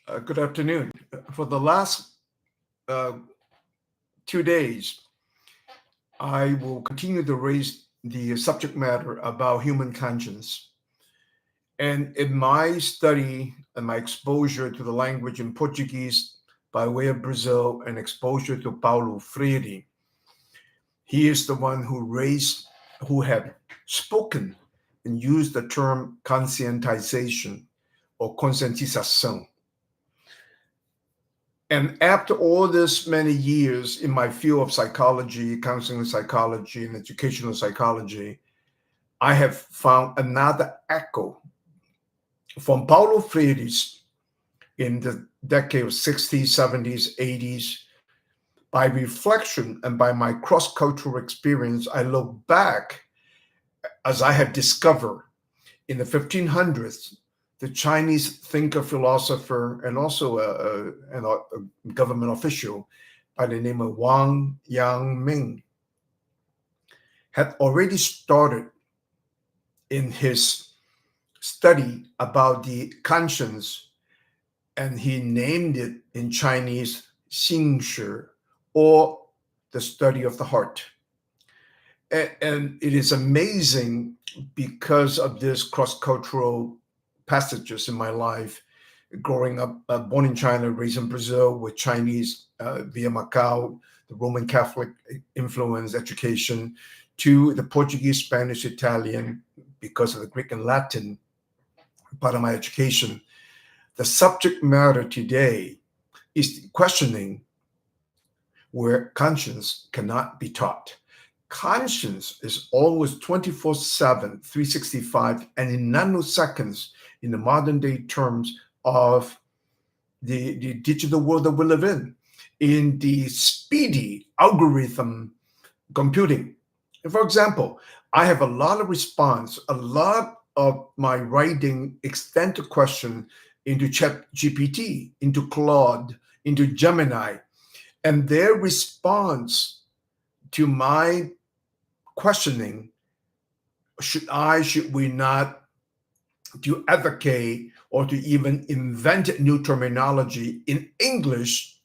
Good afternoon. For the last uh, 2 days, I will continue to raise the subject matter about human conscience. And in my study and my exposure to the language in Portuguese by way of Brazil and exposure to Paulo Freire, he is the one who had spoken and used the term conscientization or conscientização. And after all this many years in my field of psychology, counseling psychology, and educational psychology, I have found another echo from Paulo Freire's in the decade of 60s, 70s, 80s. By reflection and by my cross-cultural experience, I look back as I have discovered in the 1500s the Chinese thinker, philosopher, and also a government official by the name of Wang Yangming had already started in his study about the conscience, and he named it in Chinese 心识, or the study of the heart. And it is amazing because of this cross-cultural passages in my life, growing up, born in China, raised in Brazil with Chinese via Macau, the Roman Catholic influence, education, to the Portuguese, Spanish, Italian, because of the Greek and Latin part of my education. The subject matter today is questioning where conscience cannot be taught. Conscience is always 24/7, 365, and in nanoseconds in the modern day terms of the digital world that we live in the speedy algorithm computing. And for example, I have a lot of response, a lot of my writing extend to question into Chat GPT, into Claude, into Gemini, and their response to my questioning, should we not, to advocate or to even invent new terminology in English.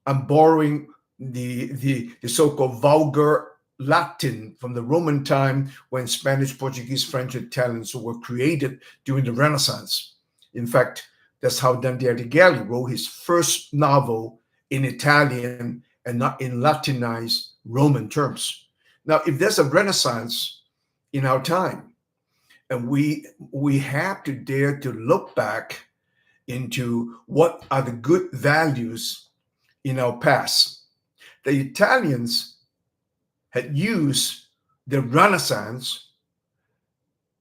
I'm borrowing the so-called vulgar Latin from the Roman time when Spanish, Portuguese, French, Italian were created during the Renaissance. In fact, that's how Dante Alighieri wrote his first novel in Italian and not in Latinized Roman terms. Now, if there's a Renaissance in our time, and we have to dare to look back into what are the good values in our past. The Italians had used the Renaissance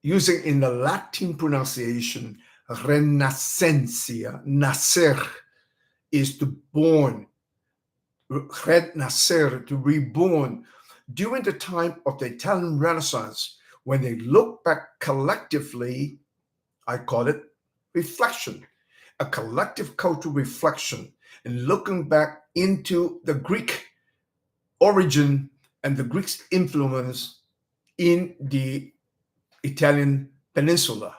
using in the Latin pronunciation, renascentia, nacer is to born, renacer, to reborn. During the time of the Italian Renaissance, when they look back collectively, I call it reflection, a collective cultural reflection, and looking back into the Greek origin and the Greek's influence in the Italian peninsula,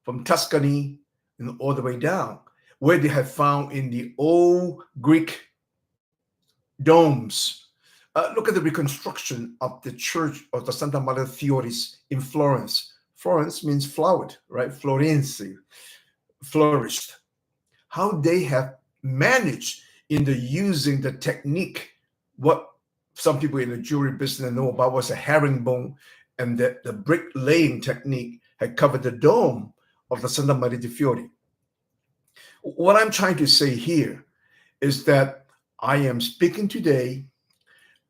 from Tuscany and all the way down, where they have found in the old Greek domes. Look at the reconstruction of the church of the Santa Maria Fioris in Florence. Florence means flowered, right? Florenzi, flourished. How they have managed in the using the technique, what some people in the jewelry business know about was a herringbone, and that the brick laying technique had covered the dome of the Santa Maria de Fiori. What I'm trying to say here is that I am speaking today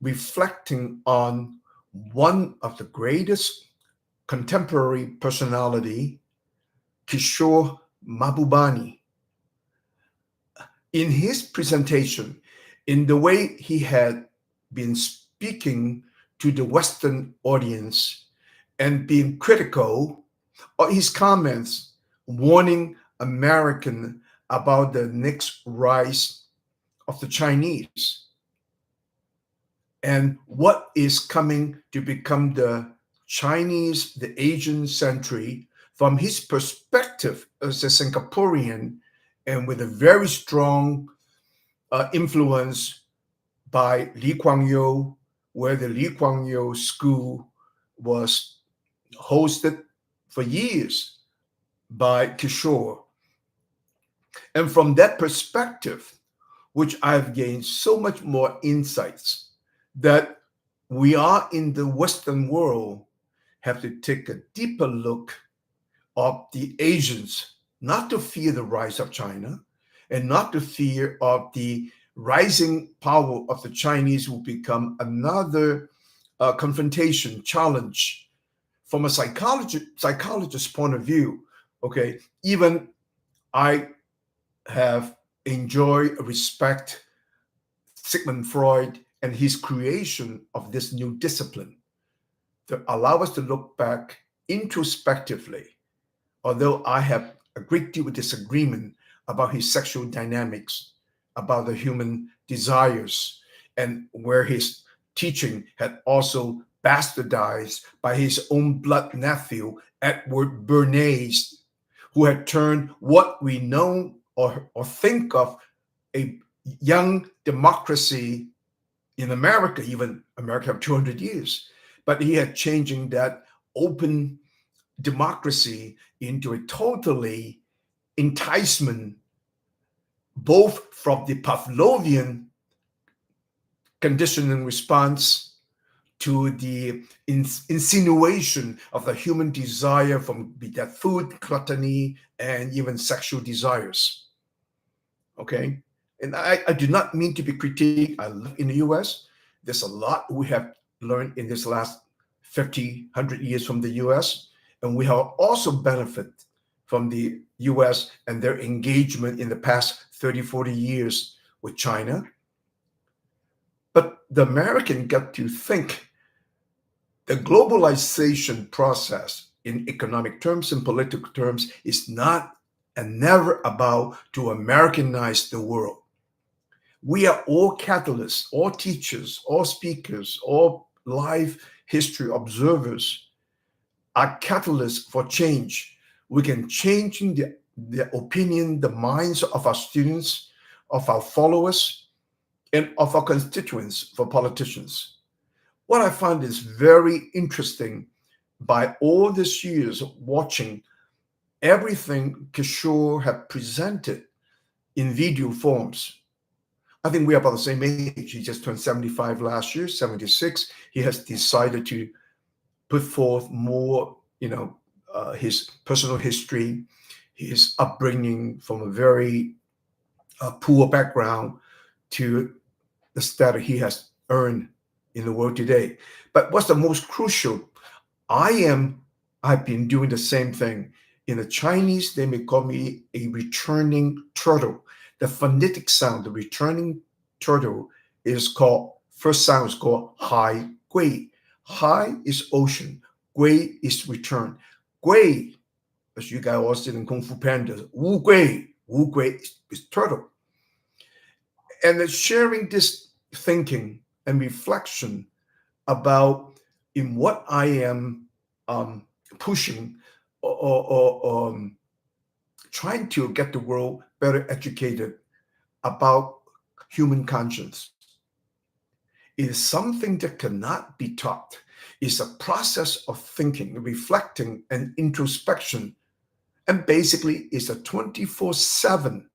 reflecting on one of the greatest contemporary personality, Kishore Mahbubani. In his presentation, in the way he had been speaking to the Western audience and being critical of his comments, warning American about the next rise of the Chinese and what is coming to become the Chinese, the Asian century, from his perspective as a Singaporean and with a very strong influence by Lee Kuan Yew, where the Lee Kuan Yew School was hosted for years by Kishore. And from that perspective, which I've gained so much more insights, that we are in the Western world have to take a deeper look of the Asians, not to fear the rise of China and not to fear of the rising power of the Chinese will become another confrontation, challenge. From a psychologist's point of view, okay, even I have enjoyed, respect Sigmund Freud and his creation of this new discipline to allow us to look back introspectively. Although I have a great deal of disagreement about his sexual dynamics, about the human desires, and where his teaching had also bastardized by his own blood nephew, Edward Bernays, who had turned what we know or think of a young democracy in America, even America have 200 years, but he had changing that open democracy into a totally enticement, both from the Pavlovian conditioning response to the insinuation of the human desire from be that food, gluttony, and even sexual desires. Okay? And I do not mean to be critiqued. I live in the US. There's a lot we have learned in this last 50, 100 years from the US. And we have also benefited from the US and their engagement in the past 30, 40 years with China. But the American got to think the globalization process in economic terms and political terms is not and never about to Americanize the world. We are all catalysts, all teachers, all speakers, all life history observers are catalysts for change. We can change the opinion, the minds of our students, of our followers, and of our constituents for politicians. What I find is very interesting by all these years of watching everything Kishore had presented in video forms. I think we are about the same age. He just turned 75 last year, 76. He has decided to put forth more, his personal history, his upbringing from a very poor background to the status he has earned in the world today. But what's the most crucial? I've been doing the same thing. In the Chinese, they may call me a returning turtle. The phonetic sound, the returning turtle, is called, first sound is called hai gui. Hai is ocean, gui is return. Gui, as you guys all said in Kung Fu Panda, wu gui is turtle. And sharing this thinking and reflection about in what I am pushing or trying to get the world better educated about human conscience. It is something that cannot be taught. It's a process of thinking, reflecting, and introspection. And basically, it's a 24/7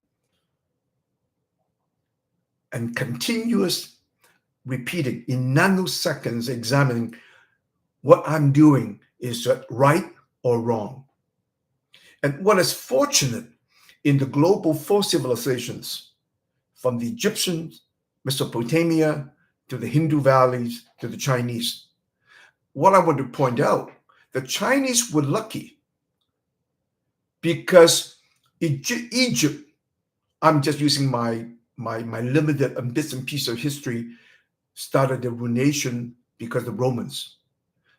and continuous repeating in nanoseconds, examining what I'm doing. Is that right or wrong? And what is fortunate in the global four civilizations, from the Egyptians, Mesopotamia, to the Hindu valleys, to the Chinese, what I want to point out, the Chinese were lucky because Egypt, I'm just using my limited and bits and pieces of history, started the ruination because the Romans.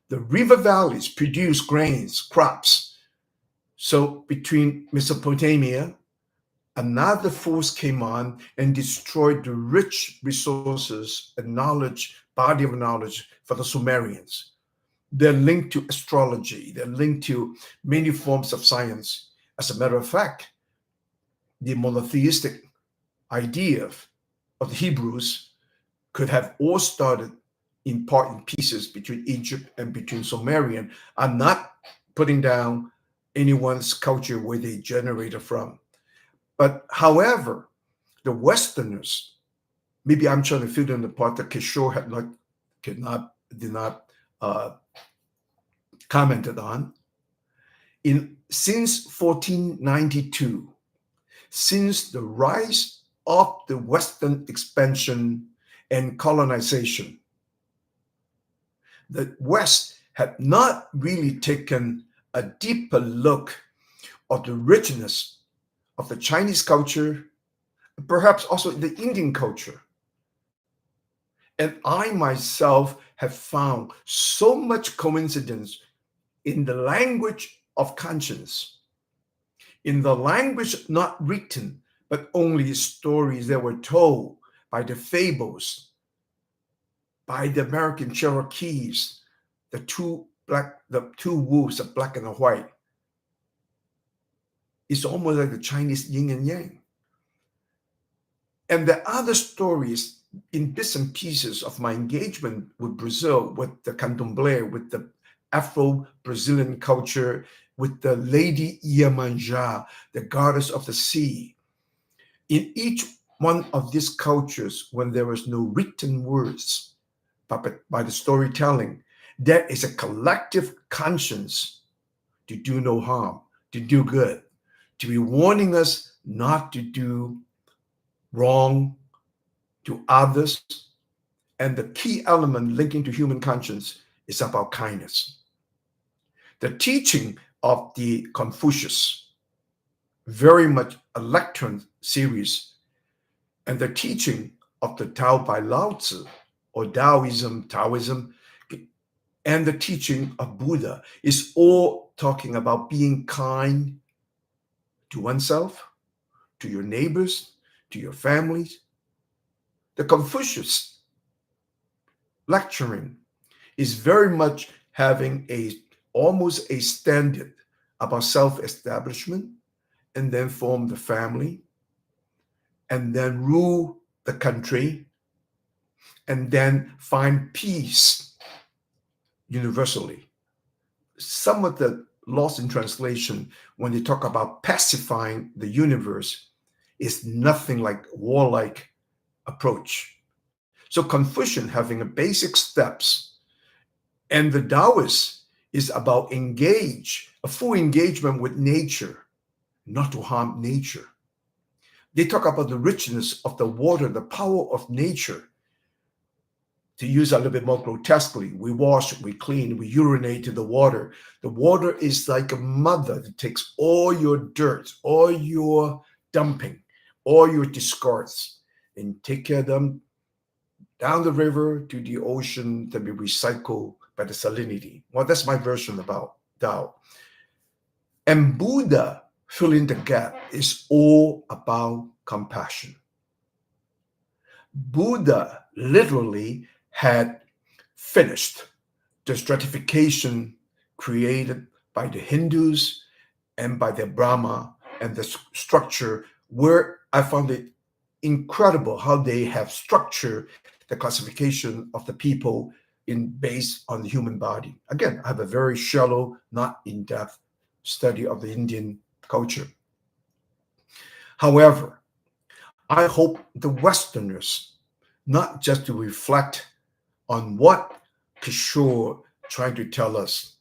The river valleys produce grains, crops. So between Mesopotamia, another force came on and destroyed the rich resources and knowledge, body of knowledge for the Sumerians. They're linked to astrology. They're linked to many forms of science. As a matter of fact, the monotheistic idea of the Hebrews could have all started in part and pieces between Egypt and between Sumerian. I'm not putting down anyone's culture where they generated from. But however, the Westerners, maybe I'm trying to fill in the part that Kishore did not commented on. Since 1492, since the rise of the Western expansion and colonization, the West had not really taken a deeper look of the richness of the Chinese culture, perhaps also the Indian culture. And I myself have found so much coincidence in the language of conscience, in the language not written, but only stories that were told by the fables, by the American Cherokees, the two wolves, the black and the white. It's almost like the Chinese yin and yang. And the other stories in bits and pieces of my engagement with Brazil, with the candomblé, with the Afro-Brazilian culture, with the Lady Iemanjá, the goddess of the sea. In each one of these cultures, when there was no written words, but by the storytelling, there is a collective conscience to do no harm, to do good, to be warning us not to do wrong to others. And the key element linking to human conscience is about kindness. The teaching of the Confucius, very much a lectern series, and the teaching of the Tao by Lao Tzu, or Taoism, and the teaching of Buddha is all talking about being kind to oneself, to your neighbors, to your families. The Confucius lecturing is very much having almost a standard about self-establishment, and then form the family, and then rule the country, and then find peace universally. Some of the lost in translation when they talk about pacifying the universe is nothing like warlike approach. So Confucian having a basic steps, and the Taoist is about a full engagement with nature, not to harm nature. They talk about the richness of the water, the power of nature. To use a little bit more grotesquely, we wash, we clean, we urinate to the water. The water is like a mother that takes all your dirt, all your dumping, all your discards, and take care of them down the river to the ocean to be recycled by the salinity. Well, that's my version about Tao. And Buddha, filling the gap, is all about compassion. Buddha literally had finished the stratification created by the Hindus and by the Brahma and the structure, where I found it incredible how they have structured the classification of the people based on the human body. Again, I have a very shallow, not in-depth study of the Indian culture. However, I hope the Westerners, not just to reflect on what Kishore trying to tell us,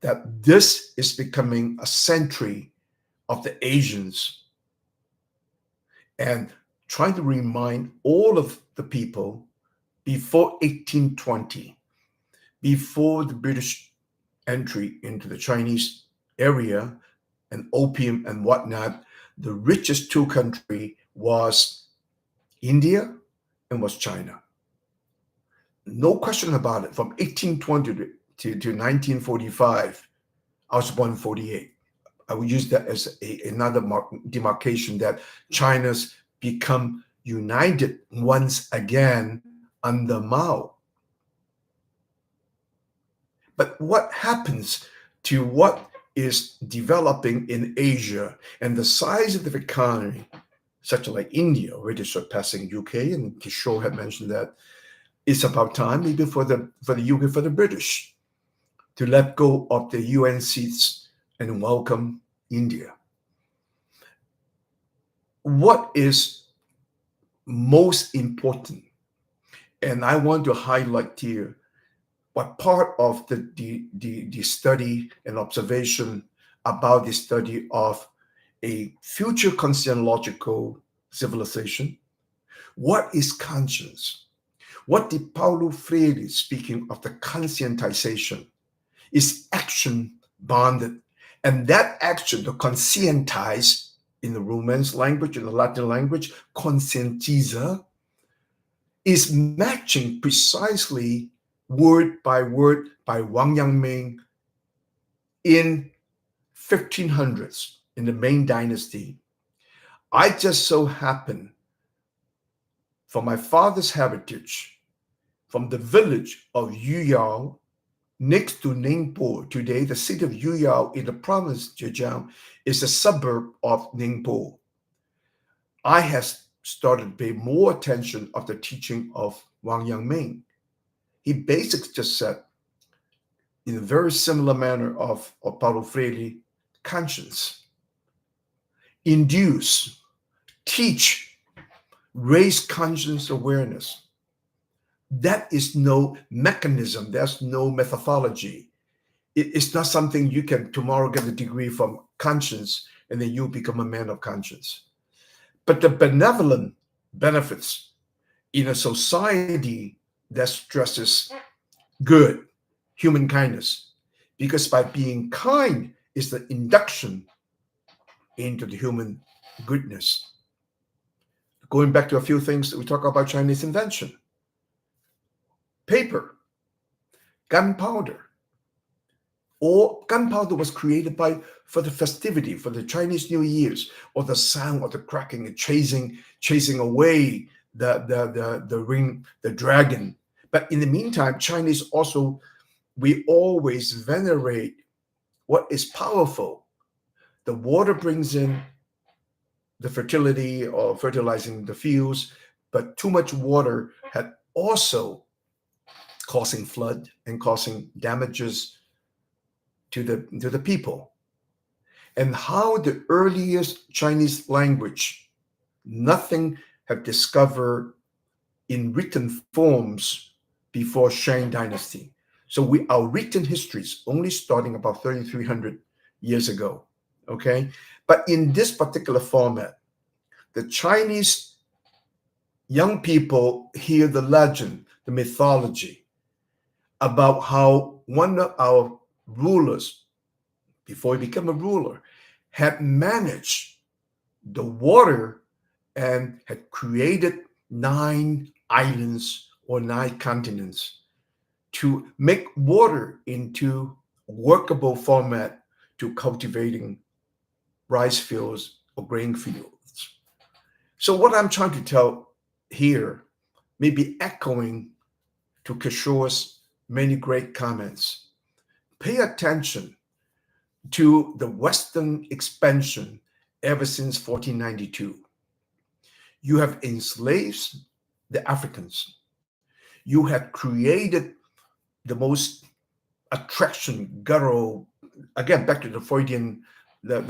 that this is becoming a century of the Asians, and trying to remind all of the people before 1820, before the British entry into the Chinese area and opium and whatnot, the richest two countries was India and was China. No question about it. From 1820 to 1945, I was born in 48. I would use that as another demarcation that China's become united once again under Mao. But what happens to what is developing in Asia, and the size of the economy, such like India, already surpassing UK, and Kishore had mentioned that it's about time maybe for the UK, for the British, to let go of the UN seats and welcome India. What is most important, and I want to highlight here, what part of the study and observation about the study of a future consciencological civilization. What is conscience? What did Paulo Freire, speaking of the conscientization, is action bonded. And that action, the conscientize, in the Romance language, in the Latin language, conscientiza, is matching precisely word by Wang Yangming in 1500s in the Ming Dynasty. I just so happen, from my father's heritage, from the village of Yuyao, next to Ningpo. Today, the city of Yuyao in the province of Zhejiang is a suburb of Ningpo. I have started to pay more attention of the teaching of Wang Yangming. He basically just said, in a very similar manner of Paulo Freire, conscience, induce, teach, raise conscience awareness. That is no mechanism. That's no methodology. It's not something you can tomorrow get a degree from conscience and then you become a man of conscience. But the benevolent benefits in a society that stresses good, human kindness, because by being kind is the induction into the human goodness. Going back to a few things that we talk about Chinese invention. Paper, gunpowder, or gunpowder was created for the festivity, for the Chinese New Year's, or the sound of the cracking and chasing away the dragon. But in the meantime, Chinese also, we always venerate what is powerful. The water brings in the fertility or fertilizing the fields, but too much water had also causing flood and causing damages to the people. And how the earliest Chinese language, nothing had discovered in written forms before Shang Dynasty. So our written histories only starting about 3,300 years ago, okay? But in this particular format, the Chinese young people hear the legend, the mythology about how one of our rulers, before he became a ruler, had managed the water and had created 9 islands or 9 continents to make water into workable format to cultivating rice fields or grain fields. So what I'm trying to tell here may be echoing to Kishore's many great comments. Pay attention to the Western expansion ever since 1492. You have enslaved the Africans. You have created the most attraction, guttural, again, back to the Freudian, the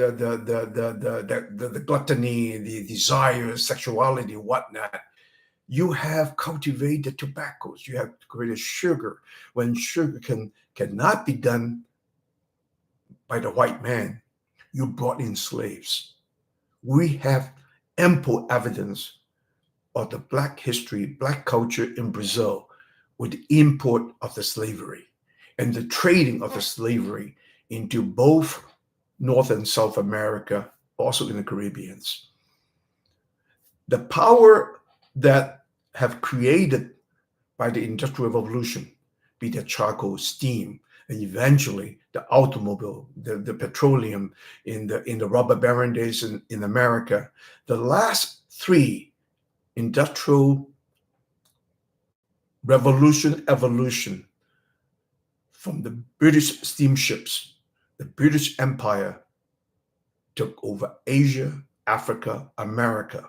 gluttony, the desire, sexuality, whatnot. You have cultivated tobaccos. You have created sugar when sugar cannot be done by the white man. You brought in slaves. We have ample evidence of the Black history, Black culture in Brazil with the import of the slavery and the trading of the slavery into both North and South America, also in the Caribbeans. The power that have created by the Industrial Revolution, be that charcoal, steam, and eventually the automobile, the petroleum in the robber baron days in America. The last 3 industrial revolution, evolution, from the British steamships, the British Empire took over Asia, Africa, America.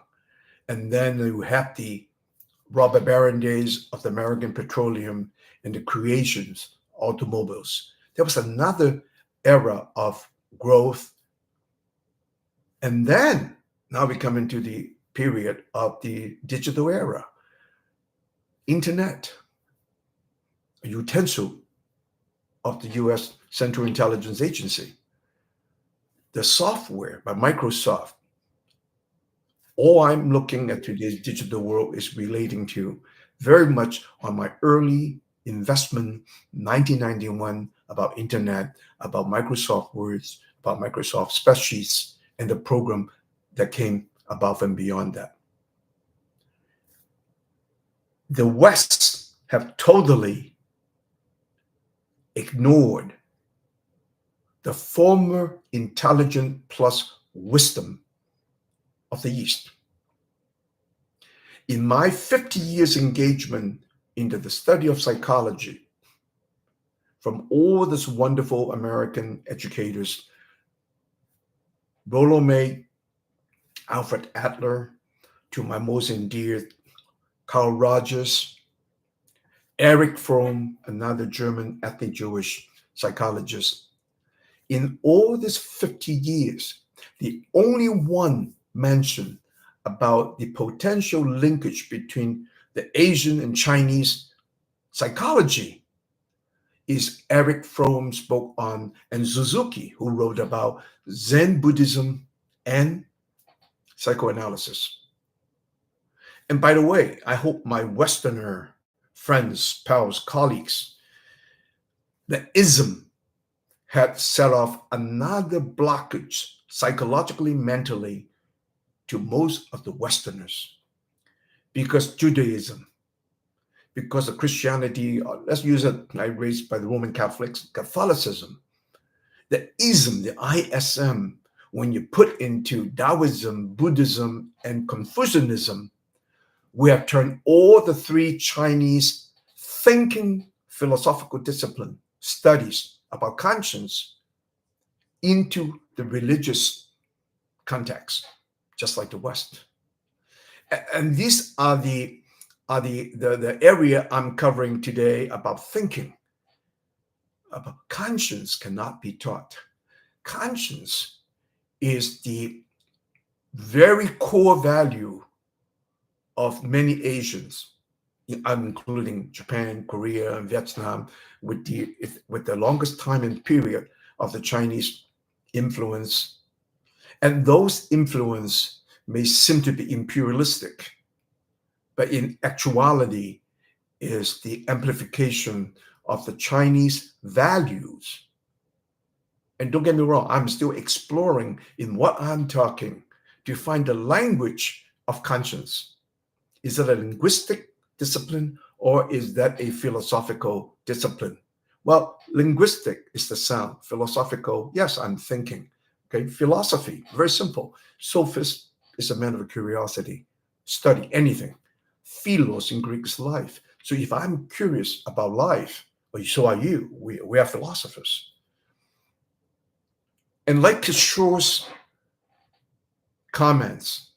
And then you have the robber baron days of the American petroleum and the creations, automobiles. There was another era of growth. And then now we come into the period of the digital era. Internet, a utensil of the US Central Intelligence Agency. The software by Microsoft. All I'm looking at today's digital world is relating to very much on my early investment, 1991, about internet, about Microsoft Words, about Microsoft spreadsheets, and the program that came above and beyond that. The West have totally ignored the former intelligent plus wisdom of the East. In my 50 years engagement into the study of psychology, from all these wonderful American educators, Rollo May, Alfred Adler, to my most endeared Carl Rogers, Erich Fromm, another German ethnic Jewish psychologist. In all these 50 years, the only one mentioned about the potential linkage between the Asian and Chinese psychology is Erich Fromm's book on, and Suzuki, who wrote about Zen Buddhism and psychoanalysis. And by the way, I hope my Westerner friends, pals, colleagues, the ism had set off another blockage psychologically, mentally, to most of the Westerners. Because Judaism, because of Christianity, let's use it, raised by the Roman Catholics, Catholicism, the ism, the ISM, when you put into Taoism, Buddhism, and Confucianism, we have turned all the three Chinese thinking philosophical discipline studies about conscience into the religious context, just like the West. And these are the area I'm covering today about thinking. About conscience cannot be taught. Conscience is the very core value of many Asians, including Japan, Korea, and Vietnam, with the longest time and period of the Chinese influence. And those influence may seem to be imperialistic, but in actuality is the amplification of the Chinese values. And don't get me wrong, I'm still exploring in what I'm talking to find the language of conscience. Is it a linguistic discipline or is that a philosophical discipline? Well, linguistic is the sound. Philosophical, yes, I'm thinking. Okay, philosophy, very simple. Sophist is a man of curiosity. Study anything. Philos in Greek is life. So if I'm curious about life, well, so are you. We are philosophers. And like Kishore's comments,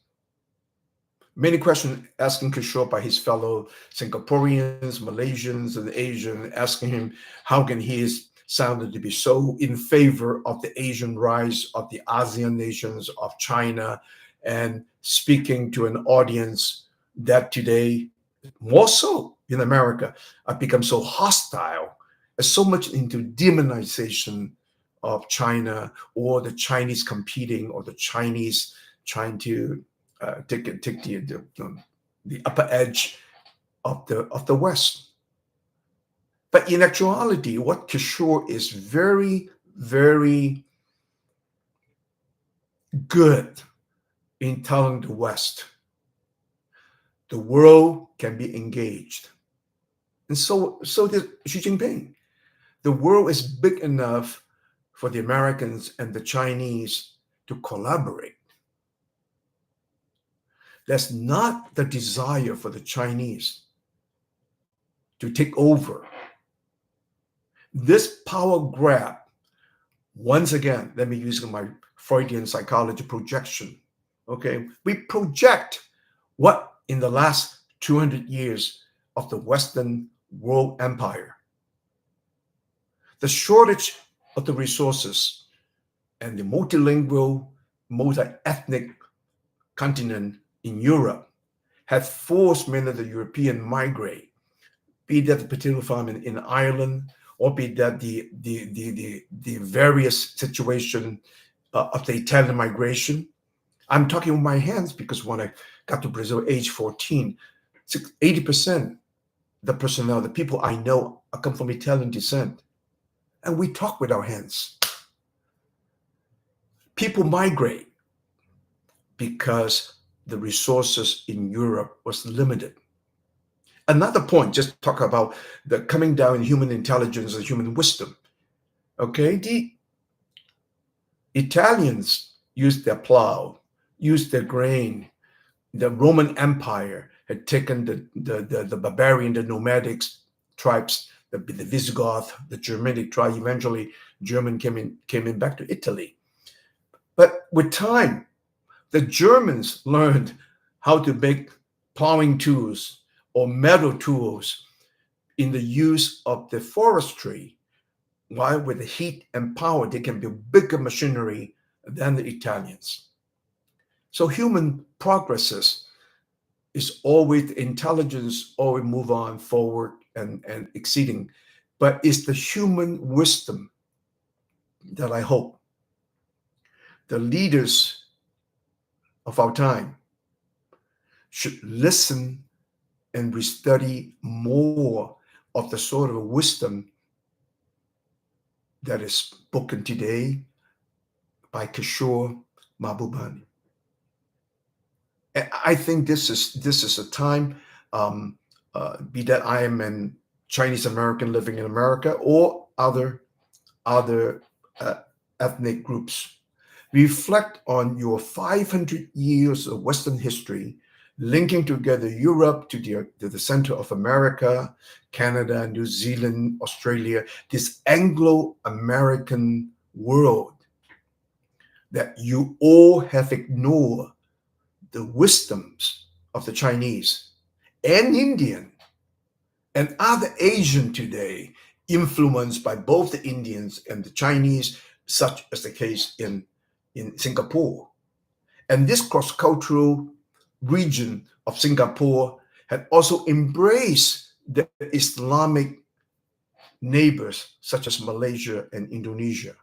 many questions asking Kishore by his fellow Singaporeans, Malaysians, and Asians, asking him how can he is sounded to be so in favor of the Asian rise of the ASEAN nations, of China, and speaking to an audience that today, more so in America, have become so hostile, so much into demonization of China, or the Chinese competing, or the Chinese trying to take the upper edge of the West. But in actuality, what Kishore is very, very good in telling the West, the world can be engaged. And so did Xi Jinping. The world is big enough for the Americans and the Chinese to collaborate. That's not the desire for the Chinese to take over. This power grab Once again, let me use my Freudian psychology projection. Okay, we project what in the last 200 years of the Western world empire, the shortage of the resources and the multilingual, multi-ethnic continent in Europe had forced many of the European migrate, be that the potato farm in Ireland, or be that the various situation of the Italian migration. I'm talking with my hands because when I got to Brazil, age 14, 80% the personnel, the people I know, come from Italian descent, and we talk with our hands. People migrate because the resources in Europe was limited. Another point, just talk about the coming down in human intelligence and human wisdom. Okay, the Italians used their plow, used their grain. The Roman Empire had taken the barbarian, the nomadic tribes, the Visigoth, the Germanic tribe. Eventually, German came in back to Italy. But with time, the Germans learned how to make plowing tools or metal tools in the use of the forestry. While with the heat and power, they can build bigger machinery than the Italians. So human progresses is always intelligence, always move on forward and exceeding. But it's the human wisdom that I hope the leaders of our time should listen and we study more of the sort of wisdom that is spoken today by Kishore Mahbubani. And I think this is a time, be that I am a Chinese American living in America or other ethnic groups, reflect on your 500 years of Western history, linking together Europe to the center of America, Canada, New Zealand, Australia, this Anglo-American world that you all have ignored the wisdoms of the Chinese and Indian and other Asian today, influenced by both the Indians and the Chinese, such as the case in Singapore. And this cross-cultural region of Singapore had also embraced the Islamic neighbors, such as Malaysia and Indonesia.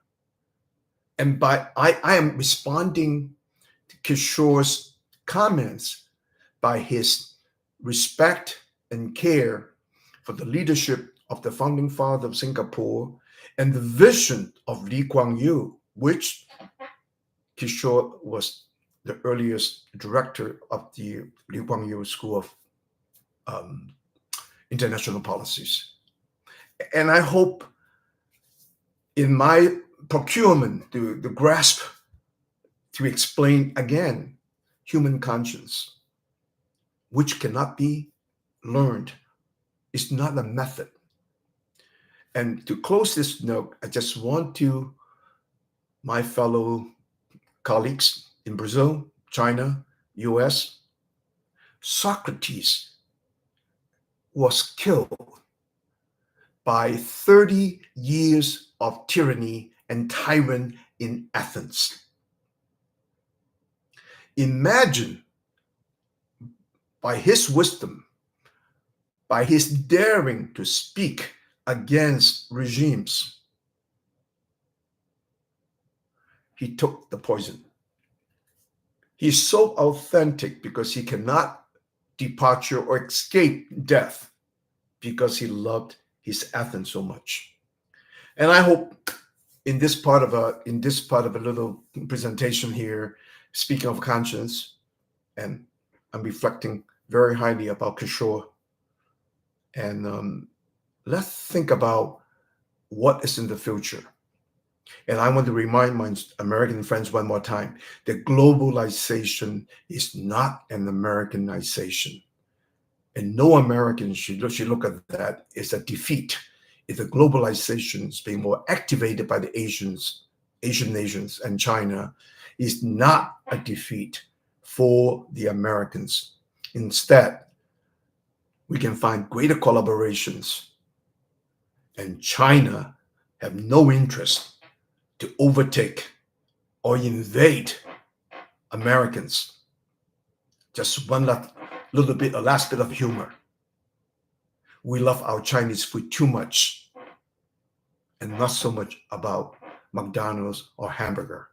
And I am responding to Kishore's comments by his respect and care for the leadership of the founding father of Singapore and the vision of Lee Kuan Yew, which Kishore was the earliest director of the Lee Kuan Yew School of International Policies. And I hope in my procurement to grasp, to explain again, human conscience, which cannot be learned. It's not a method. And to close this note, I just want to, my fellow colleagues in Brazil, China, US, Socrates was killed by 30 years of tyranny and tyrant in Athens. Imagine, by his wisdom, by his daring to speak against regimes, he took the poison. He's so authentic because he cannot departure or escape death because he loved his Athens so much. And I hope in this part of a little presentation here, speaking of conscience, and I'm reflecting very highly about Kishore. And let's think about what is in the future. And I want to remind my American friends one more time that globalization is not an Americanization. And no American should look at that as a defeat. If the globalization is being more activated by the Asians Asian nations and China is not a defeat for the Americans. Instead, we can find greater collaborations, and China have no interest to overtake or invade Americans. Just one last bit of humor. We love our Chinese food too much and not so much about McDonald's or hamburger.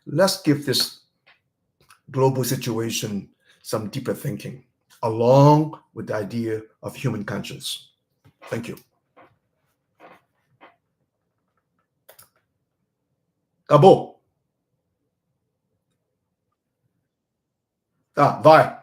Let's give this global situation some deeper thinking, along with the idea of human conscience. Thank you. Gabo. Vai.